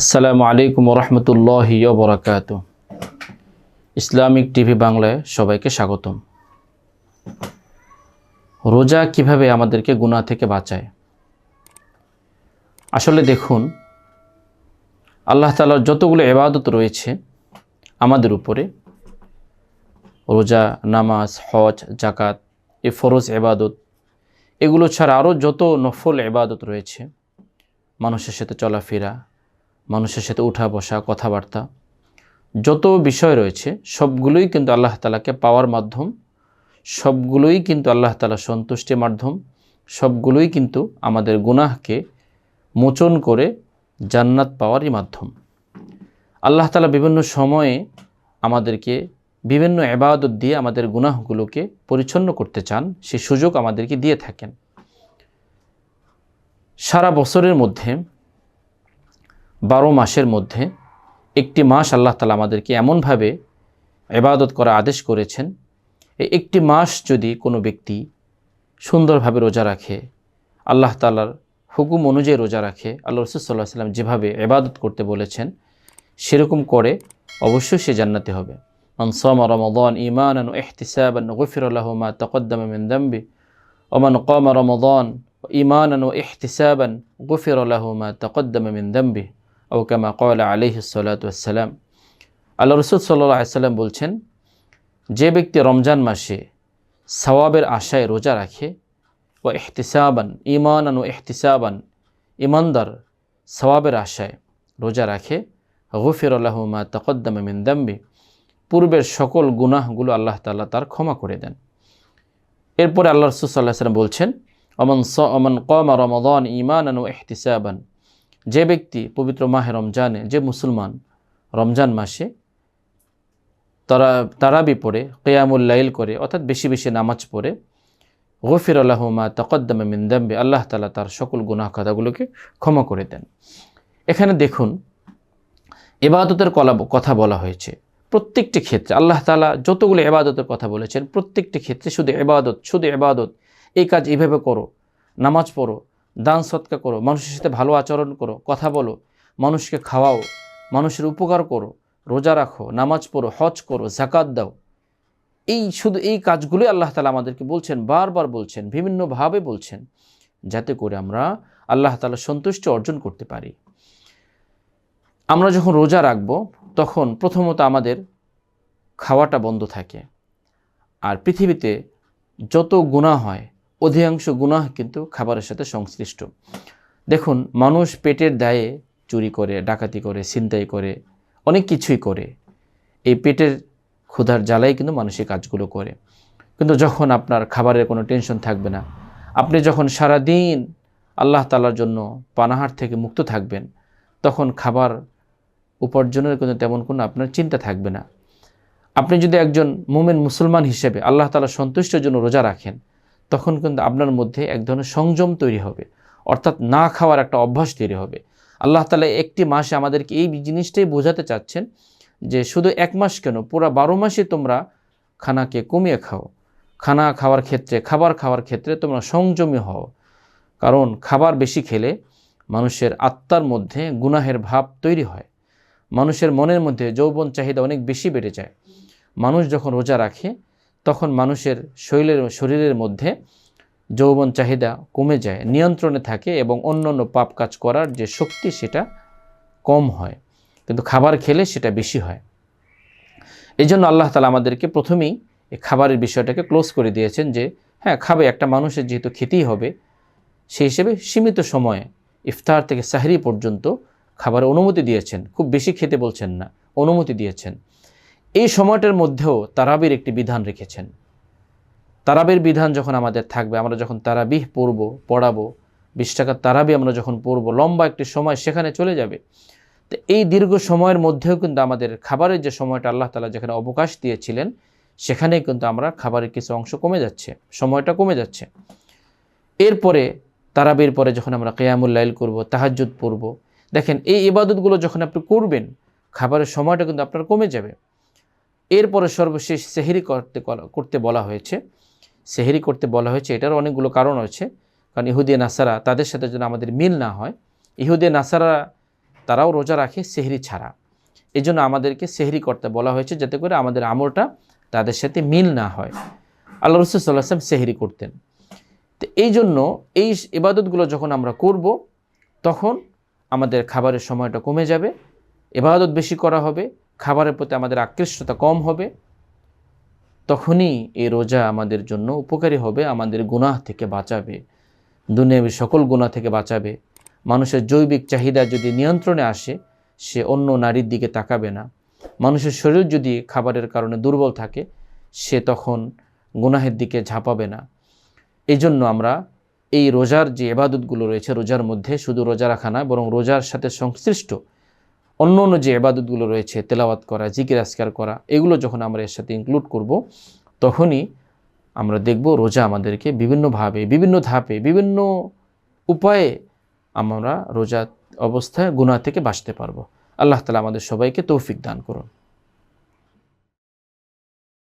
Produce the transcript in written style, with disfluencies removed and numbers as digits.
আসসালামু আলাইকুম রহমতুল্লাহি ওয়া বারাকাতুহু। ইসলামিক টিভি বাংলায় সবাইকে স্বাগতম। রোজা কিভাবে আমাদেরকে গুনাহ থেকে বাঁচায়? আসলে দেখুন, আল্লাহ তাআলার যতগুলো ইবাদত রয়েছে আমাদের উপরে, রোজা, নামাজ, হজ, যাকাত, এই ফরজ ইবাদত, এগুলো ছাড়া আরও যত নফল ইবাদত রয়েছে, মানুষের সাথে চলাফেরা, মানুষের সাথে উঠা বসা, কথাবার্তা, যত বিষয় রয়েছে সবগুলোই কিন্তু আল্লাহ তাআলাকে পাওয়ার মাধ্যম, সবগুলোই কিন্তু আল্লাহ তাআলার সন্তুষ্টির মাধ্যম, সবগুলোই কিন্তু আমাদের গুনাহকে মোচন করে জান্নাত পাওয়ারই মাধ্যম। আল্লাহ তাআলা বিভিন্ন সময়ে আমাদেরকে বিভিন্ন ইবাদত দিয়ে আমাদের গুনাহগুলোকে পরিচ্ছন্ন করতে চান, সেই সুযোগ আমাদেরকে দিয়ে থাকেন। সারা বছরের মধ্যে 12 মাসের মধ্যে একটি মাস আল্লাহ তাআলা আমাদেরকে এমনভাবে ইবাদত করা আদেশ করেছেন, এই একটি মাস যদি কোনো ব্যক্তি সুন্দরভাবে রোজা রাখে, আল্লাহ তাআলার হুকুম অনুযায়ী রোজা রাখে, আল্লাহ রাসূল সাল্লাল্লাহু আলাইহি ওয়াসাল্লাম যেভাবে ইবাদত করতে বলেছেন সেরকম করে, অবশ্যই সে জান্নাতি হবে। মান সামা রমাদান ঈমানান ওয়া ইহতিসাবান গুফিরা লাহু মা তাকদ্দামা মিন যামবি ওয়া মান কামা রমাদান ঈমানান ওয়া ইহতিসাবান গুফিরা লাহু মা তাকদ্দামা মিন যামবি আও কামা ক্বালা আলাইহিস সালাতু ওয়াস সালাম। আল্লাহ রাসূল সাল্লাল্লাহু আলাইহি ওয়াসাল্লাম বলছেন, যে ব্যক্তি রমজান মাসে সওয়াবের আশায় রোজা রাখে, ও ইহতিসাবান ঈমানান ও ইহতিসাবান, ইমানদার সওয়াবের আশায় রোজা রাখে, গুফিরা লাহু মা তাকদ্দামা মিন যামবি, পূর্বের সকল গুনাহগুলো আল্লাহ তাআলা তার ক্ষমা করে দেন। এরপরে আল্লাহ রাসূল সাল্লাল্লাহু আলাইহি ওয়াসাল্লাম বলছেন, ওমান কামা রমাদান ঈমানান ও ইহতিসাবান, যে ব্যক্তি পবিত্র মাহে রমজানে, যে মুসলমান রমজান মাসে তারাবি পড়ে, কিয়ামুল লাইল করে, অর্থাৎ বেশি বেশি নামাজ পড়ে, গুফিরা লাহু মা তাকদ্দামা মিন যামবি, আল্লাহ তাআলা তার সকল গুনাহ খাতাগুলোকে ক্ষমা করে দেন। এখানে দেখুন, ইবাদতের কথা বলা হয়েছে। প্রত্যেকটি ক্ষেত্রে আল্লাহ তাআলা যতগুলো ইবাদতের কথা বলেছেন, প্রত্যেকটি ক্ষেত্রে শুধু ইবাদত, শুধু ইবাদত। এই কাজ এইভাবে করো, নামাজ পড়ো, দান সদকা করো, মানুষের সাথে ভালো আচরণ করো, কথা বলো, মানুষকে খাওয়াও, মানুষের উপকার করো, রোজা রাখো, নামাজ পড়ো, হজ করো, যাকাত দাও। শুধু এই কাজগুলোই আল্লাহ তাআলা আমাদেরকে বলছেন, বারবার বলছেন, বিভিন্নভাবে বলছেন, যাতে করে আমরা আল্লাহ তাআলার সন্তুষ্টি অর্জন করতে পারি। আমরা যখন রোজা রাখব তখন প্রথমত আমাদের খাওয়াটা বন্ধ থাকে। আর পৃথিবীতে যত গুনাহ হয়, অধিকাংশ গুনাহ কিন্তু খাবারের সাথে সংশ্লিষ্ট। দেখুন, মানুষ পেটের দায়ে চুরি করে, ডাকাতি করে, ছিনতাই করে, অনেক কিছুই করে। এই পেটের ক্ষুধার জ্বালাই কিন্তু মানুষ এই কাজগুলো করে। কিন্তু যখন আপনার খাবারের কোনো টেনশন থাকবে না, আপনি যখন সারাদিন আল্লাহ তাআলার জন্য পানাহার থেকে মুক্ত থাকবেন, তখন খাবার উপার্জনের কিন্তু তেমন কোনো আপনার চিন্তা থাকবে না। আপনি যদি একজন মুমিন মুসলমান হিসেবে আল্লাহ তাআলার সন্তুষ্টির জন্য রোজা রাখেন, তখন কিন্তু আপনার মধ্যে এক ধরনের সংযম তৈরি হবে, অর্থাৎ না খাওয়ার একটা অভ্যাস তৈরি হবে। আল্লাহ তাআলা একটি মাসে আমাদেরকে এই জিনিসটাই বোঝাতে চাচ্ছেন যে শুধু এক মাস কেন, পুরো 12 মাসে তোমরা খানাকে কমিয়ে খাও। খাবার খাওয়ার ক্ষেত্রে তোমরা সংযমী হও। কারণ খাবার বেশি খেলে মানুষের আত্মার মধ্যে গুনাহের ভাব তৈরি হয়, মানুষের মনের মধ্যে যৌবন চাহিদা অনেক বেশি বেড়ে যায়। মানুষ যখন রোজা রাখে তখন মানুষের শরীরের মধ্যে যৌবন চাহিদা কমে যায়, নিয়ন্ত্রণে থাকে, এবং অন্য পাপ কাজ করার যে শক্তি সেটা কম হয়। কিন্তু খাবার খেলে সেটা বেশি হয়। এই জন্য আল্লাহ তাআলা আমাদেরকে প্রথমেই এই খাবারের বিষয়টাকে ক্লোজ করে দিয়েছেন যে হ্যাঁ, খাবে, একটা মানুষের যেহেতু খেতেই হবে, সেই হিসেবে সীমিত সময়ে ইফতার থেকে সাহরি পর্যন্ত খাবারের অনুমতি দিয়েছেন। খুব বেশি খেতে বলছেন না, অনুমতি দিয়েছেন। এই সময়টার মধ্যেও তারাবির একটি বিধান রেখেছেন। তারাবির বিধান যখন আমাদের থাকবে, আমরা যখন তারাবিহ পড়াবো, 20 টাকার তারাবি আমরা যখন পড়বো, লম্বা একটি সময় সেখানে চলে যাবে। তো এই দীর্ঘ সময়ের মধ্যেও কিন্তু আমাদের খাবারের যে সময়টা আল্লাহ তাআলা যেখানে অবকাশ দিয়েছিলেন, সেখানেই কিন্তু আমরা খাবারের কিছু অংশ কমে যাচ্ছে, সময়টা কমে যাচ্ছে। এরপরে তারাবির পরে যখন আমরা কিয়ামুল লাইল করব, তাহাজ্জুদ পড়ব, দেখেন এই ইবাদতগুলো যখন আপনি করবেন, খাবারের সময়টা কিন্তু আপনার কমে যাবে। এরপরে সর্বশেষ সেহরি করতে বলা হয়েছে। সেহরি করতে বলা হয়েছে, এটার অনেকগুলো কারণ আছে। কারণ ইহুদি নাসারা, তাদের সাথে যেন আমাদের মিল না হয়। ইহুদি নাসারা তারাও রোজা রাখে সেহরি ছাড়া। এই জন্য আমাদেরকে সেহরি করতে বলা হয়েছে, যাতে করে আমাদের আমলটা তাদের সাথে মিল না হয়। আল্লাহ রাসূল সাল্লাল্লাহু আলাইহি ওয়াসাল্লাম সেহরি করতেন। তো এই জন্য এই ইবাদতগুলো যখন আমরা করব, তখন আমাদের খাবারের সময়টা কমে যাবে, ইবাদত বেশি করা হবে, খাবারের প্রতি আমাদের আকৃষ্টতা কম হবে। তখনই এই রোজা আমাদের জন্য উপকারী হবে, আমাদের গুনাহ থেকে বাঁচাবে, দুনিয়াবী সকল গুনাহ থেকে বাঁচাবে। মানুষের জৈবিক চাহিদা যদি নিয়ন্ত্রণে আসে, সে অন্য নারীর দিকে তাকাবে না। মানুষের শরীর যদি খাবারের কারণে দুর্বল থাকে, সে তখন গুনাহের দিকে ঝাঁপাবে না। এই জন্য আমরা এই রোজার যে ইবাদতগুলো রয়েছে, রোজার মধ্যে শুধু রোজা রাখা না, বরং রোজার সাথে সংশ্লিষ্ট অন্য অন্য যে ইবাদতগুলো রয়েছে, তেলাওয়াত করা, জিকির আজকার করা, এগুলো যখন আমরা এর সাথে ইনক্লুড করব, তখনই আমরা দেখব রোজা আমাদেরকে বিভিন্নভাবে, বিভিন্ন ধাপে, বিভিন্ন উপায়ে আমরা রোজা অবস্থায় গুনাহ থেকে বাঁচতে পারবো। আল্লাহ তাআলা আমাদের সবাইকে তৌফিক দান করুন।